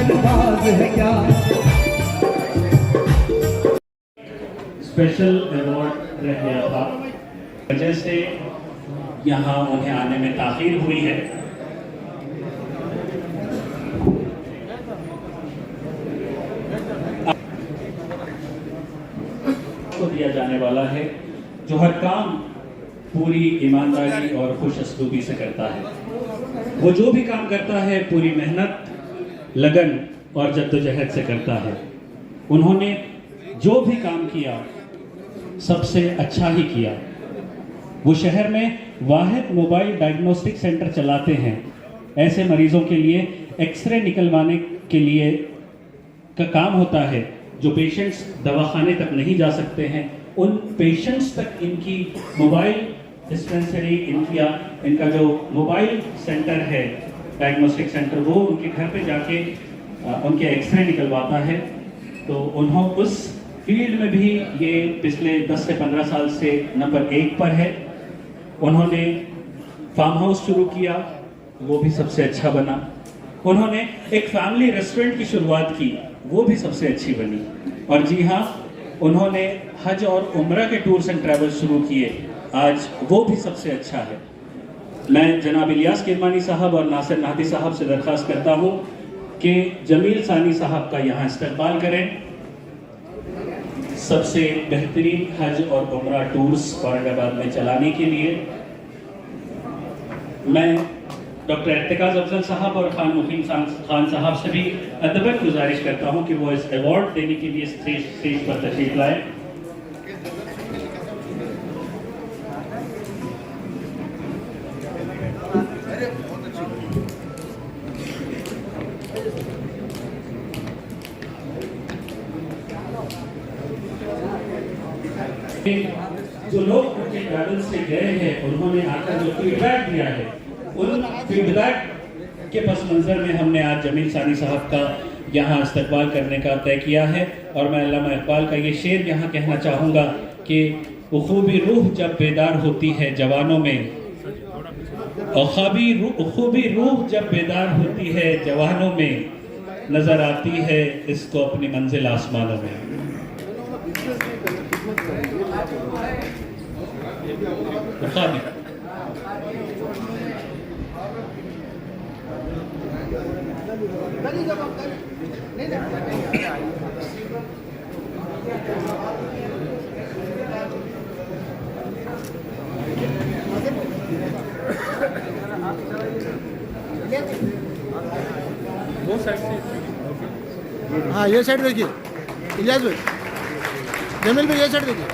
अल्फाज है क्या। स्पेशल अवार्ड रह गया था, वजह से यहाँ उन्हें आने में ताख़ीर हुई है। को दिया जाने वाला है जो हर काम पूरी ईमानदारी और खुशअस्लूबी से करता है। वो जो भी काम करता है पूरी मेहनत, लगन और जद्दोजहद से करता है। उन्होंने जो भी काम किया सबसे अच्छा ही किया। वो शहर में वाहिद मोबाइल डायग्नोस्टिक सेंटर चलाते हैं। ऐसे मरीजों के लिए एक्सरे निकलवाने के लिए का काम होता है जो पेशेंट्स दवाखाने तक नहीं जा सकते हैं, उन पेशेंट्स तक इनकी मोबाइल डिस्पेंसरी, इनका जो मोबाइल सेंटर है डायग्नोस्टिक सेंटर, वो उनके घर पे जाके उनके एक्सरे निकलवाता है। तो उन्होंने उस फील्ड में भी ये पिछले 10 से 15 साल से नंबर 1 पर है। उन्होंने फार्म हाउस शुरू किया, वो भी सबसे अच्छा बना। उन्होंने एक फैमिली रेस्टोरेंट की शुरुआत की, वो भी सबसे अच्छी बनी। और जी हाँ, उन्होंने हज और उम्रा के टूर्स एंड ट्रैवल शुरू किए, आज वो भी सबसे अच्छा है। मैं जनाब इलियास किरमानी साहब और नासिर नाहदी साहब से दरख्वास्त करता हूँ कि जमील सानी साहब का यहाँ इस्तेमाल करें। सबसे बेहतरीन हज और उम्रा टूर्स औरंगाबाद में चलाने के लिए मैं डॉक्टर इर्तिकाज अफजल साहब और खान मुकीम खान साहब से भी अदबन गुजारिश करता हूं कि वो इस अवार्ड देने के लिए स्टेज पर तशरीफ लाए। जो लोग उनके ट्रैवल से गए हैं, उन्होंने आकर जो फीडबैक दिया है, उन फीडबैक के पस मंजर में हमने आज जमील सानी साहब का यहाँ इस्तकबाल करने का तय किया है। और मैं अल्लामा इकबाल का ये शेर यहाँ कहना चाहूँगा कि उखूबी रूह जब बेदार होती है जवानों में, उखूबी रूह जब बेदार होती है जवानों में, नजर आती है इसको अपनी मंजिल आसमानों में। हाँ, ये साइड देखिए इलियास भाई, जमील भाई ये साइड देखिए।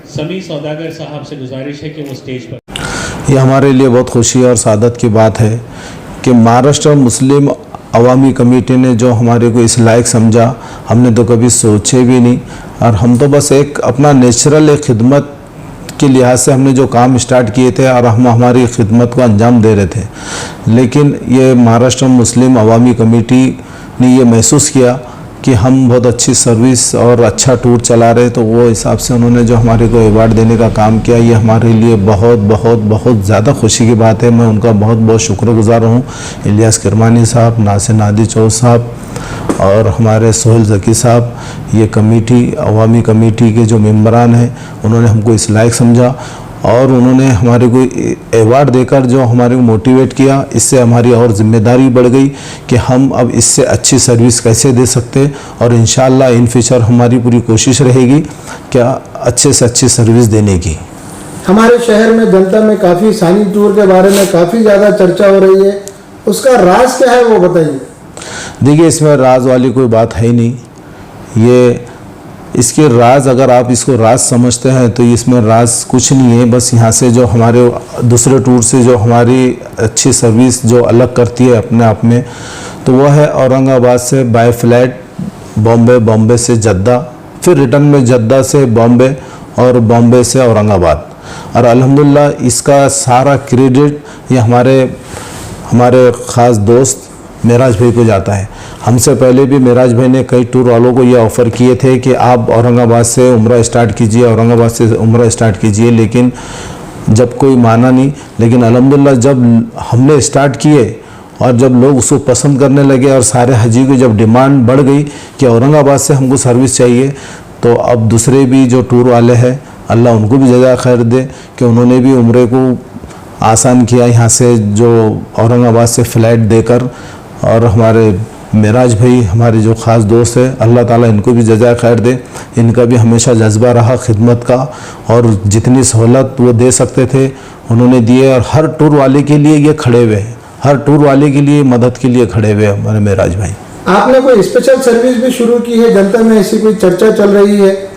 समी सौदागर साहब से गुजारिश है कि वो स्टेज पर। ये हमारे लिए बहुत खुशी और सादत की बात है कि महाराष्ट्र मुस्लिम अवामी कमेटी ने जो हमारे को इस लायक समझा, हमने तो कभी सोचे भी नहीं। और हम तो बस एक अपना नेचुरल एक खिदमत के लिहाज से हमने जो काम स्टार्ट किए थे और हम हमारी खिदमत को अंजाम दे रहे थे। लेकिन ये महाराष्ट्र मुस्लिम अवामी कमेटी ने ये महसूस किया कि हम बहुत अच्छी सर्विस और अच्छा टूर चला रहे, तो वो हिसाब से उन्होंने जो हमारे को अवार्ड देने का काम किया, ये हमारे लिए बहुत बहुत बहुत ज़्यादा खुशी की बात है। मैं उनका बहुत बहुत शुक्रगुजार हूँ। इलियास किरमानी साहब, नासिर नाहदी चौधरी साहब और हमारे सोहेल ज़की साहब, ये कमेटी अवामी कमेटी के जो मेम्बरान हैं, उन्होंने हमको इस लायक समझा और उन्होंने हमारे को अवार्ड देकर जो हमारे को मोटिवेट किया। इससे हमारी और ज़िम्मेदारी बढ़ गई कि हम अब इससे अच्छी सर्विस कैसे दे सकते हैं। और इंशाअल्लाह इन फ्यूचर हमारी पूरी कोशिश रहेगी क्या अच्छे से अच्छी सर्विस देने की। हमारे शहर में जनता में काफ़ी सानी टूर के बारे में काफ़ी ज़्यादा चर्चा हो रही है, उसका राज क्या है वो बताइए। देखिए, इसमें राज वाली कोई बात है ही नहीं। ये इसके राज, अगर आप इसको राज समझते हैं तो इसमें राज कुछ नहीं है। बस यहाँ से जो हमारे दूसरे टूर से जो हमारी अच्छी सर्विस जो अलग करती है अपने आप में, तो वो है औरंगाबाद से बाय फ्लाइट बॉम्बे, बॉम्बे से जद्दा, फिर रिटर्न में जद्दा से बॉम्बे और बॉम्बे से औरंगाबाद। और अल्हम्दुलिल्लाह इसका सारा क्रेडिट ये हमारे ख़ास दोस्त मेराज भाई को जाता है। हमसे पहले भी मेराज भाई ने कई टूर वालों को ये ऑफ़र किए थे कि आप औरंगाबाद से उम्रा स्टार्ट कीजिए, औरंगाबाद से उम्रा स्टार्ट कीजिए, लेकिन जब कोई माना नहीं, लेकिन अल्हम्दुलिल्लाह जब हमने स्टार्ट किए और जब लोग उसको पसंद करने लगे और सारे हाजी की जब डिमांड बढ़ गई कि औरंगाबाद से हमको सर्विस चाहिए, तो अब दूसरे भी जो टूर वाले हैं अल्लाह उनको भी जज़ा खैर दे कि उन्होंने भी उम्रे को आसान किया यहाँ से, जो औरंगाबाद से फ़्लाइट देकर। और हमारे मेराज भाई हमारे जो ख़ास दोस्त है, अल्लाह ताला इनको भी जज़ा खैर दे। इनका भी हमेशा जज्बा रहा खिदमत का, और जितनी सहूलत वो दे सकते थे उन्होंने दिए, और हर टूर वाले के लिए ये खड़े हुए हैं, हर टूर वाले के लिए मदद के लिए खड़े हुए हमारे मेराज भाई। आपने कोई स्पेशल सर्विस भी शुरू की है, जनता में ऐसी कोई चर्चा चल रही है?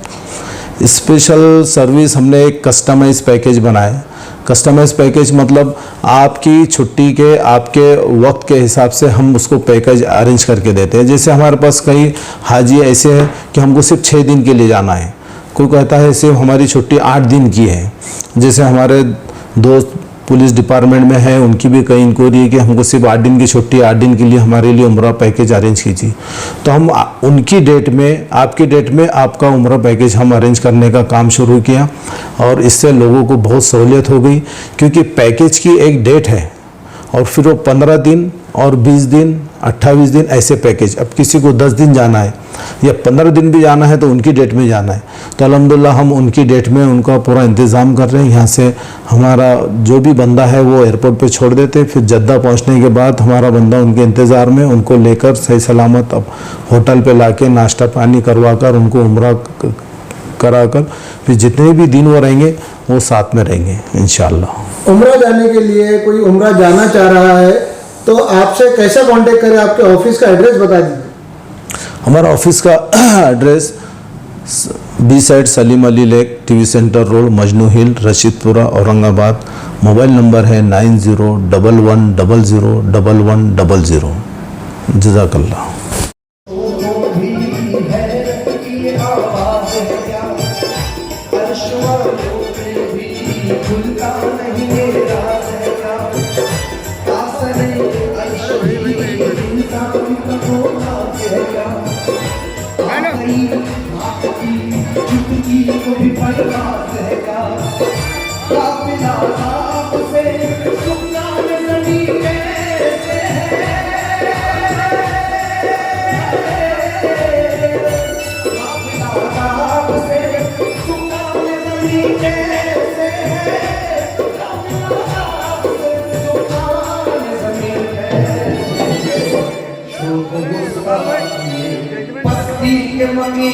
स्पेशल सर्विस हमने एक कस्टमाइज पैकेज बनाया। कस्टमाइज पैकेज मतलब आपकी छुट्टी के आपके वक्त के हिसाब से हम उसको पैकेज अरेंज करके देते हैं। जैसे हमारे पास कई हाजी ऐसे हैं कि हमको सिर्फ 6 दिन के लिए जाना है, कोई कहता है सिर्फ हमारी छुट्टी 8 दिन की है। जैसे हमारे दोस्त पुलिस डिपार्टमेंट में है, उनकी भी कई इंक्वायरी है कि हमको सिर्फ 8 दिन की छुट्टी, 8 दिन के लिए हमारे लिए उम्रा पैकेज अरेंज कीजिए। तो हम उनकी डेट में, आपकी डेट में आपका उम्रा पैकेज हम अरेंज करने का काम शुरू किया, और इससे लोगों को बहुत सहूलियत हो गई, क्योंकि पैकेज की एक डेट है और फिर वो 15 दिन और 20 दिन 28 दिन ऐसे पैकेज। अब किसी को 10 दिन जाना है या 15 दिन भी जाना है तो उनकी डेट में जाना है, तो अल्हम्दुलिल्लाह हम उनकी डेट में उनका पूरा इंतज़ाम कर रहे हैं। यहाँ से हमारा जो भी बंदा है वो एयरपोर्ट पे छोड़ देते, फिर जद्दा पहुँचने के बाद हमारा बंदा उनके इंतज़ार में उनको लेकर सही सलामत अब होटल पे लाके नाश्ता पानी करवा कर उनको उम्रा करा कर, फिर जितने भी दिन वो रहेंगे वो साथ में रहेंगे इंशाअल्लाह। उम्रा जाने के लिए कोई उम्रा जाना चाह रहा है तो आपसे कैसे कांटेक्ट करें? आपके ऑफिस का एड्रेस बता दीजिए। हमारा ऑफिस का address B side Salim Ali lake, TV centre road, Majnu hill, Rashidpura, Aurangabad. Mobile number है 9011001100। जज़ाकल्लाह। मम्मी